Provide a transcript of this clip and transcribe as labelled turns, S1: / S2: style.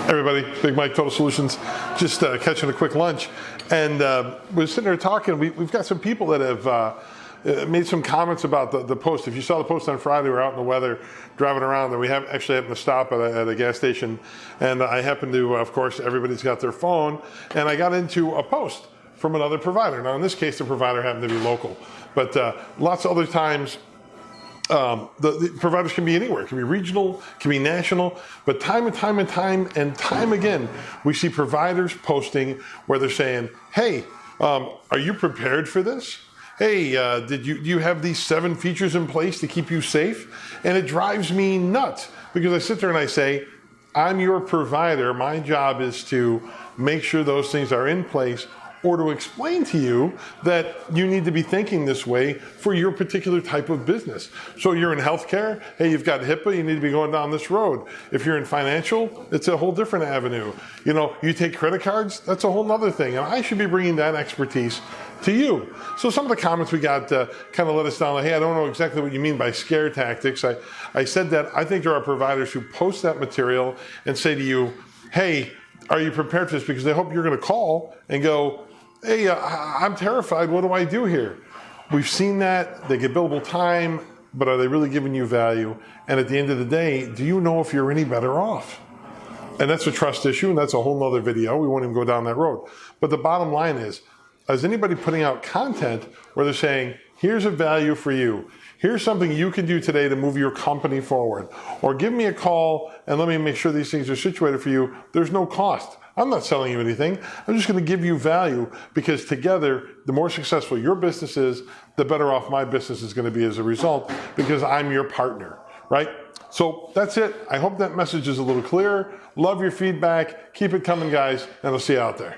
S1: Everybody, Big Mike, Total Solutions, just catching a quick lunch. And we're sitting there talking. We've got some people that have made some comments about the post. If you saw the post on Friday, we were out in the weather driving around, and we actually happened to stop at a gas station. And I happened to, of course, everybody's got their phone, and I got into a post from another provider. Now, in this case, the provider happened to be local. But lots of other times, the providers can be anywhere. It can be regional, it can be national, but time and time again, we see providers posting where they're saying, hey, are you prepared for this? Hey, do you have these 7 features in place to keep you safe? And it drives me nuts because I sit there and I say, I'm your provider. My job is to make sure those things are in place, or to explain to you that you need to be thinking this way for your particular type of business. So you're in healthcare, hey, you've got HIPAA, you need to be going down this road. If you're in financial, it's a whole different avenue. You know, you take credit cards, that's a whole nother thing. And I should be bringing that expertise to you. So some of the comments we got kind of let us down, like, hey, I don't know exactly what you mean by scare tactics. I said that I think there are providers who post that material and say to you, hey, are you prepared for this? Because they hope you're gonna call and go, hey, I'm terrified, what do I do here? We've seen that, they get billable time, but are they really giving you value? And at the end of the day, do you know if you're any better off? And that's a trust issue, and that's a whole nother video. We won't even go down that road. But the bottom line is anybody putting out content where they're saying, here's a value for you. Here's something you can do today to move your company forward. Or give me a call and let me make sure these things are situated for you. There's no cost. I'm not selling you anything. I'm just going to give you value, because together, the more successful your business is, the better off my business is going to be as a result, because I'm your partner, right? So that's it. I hope that message is a little clearer. Love your feedback. Keep it coming, guys, and I'll see you out there.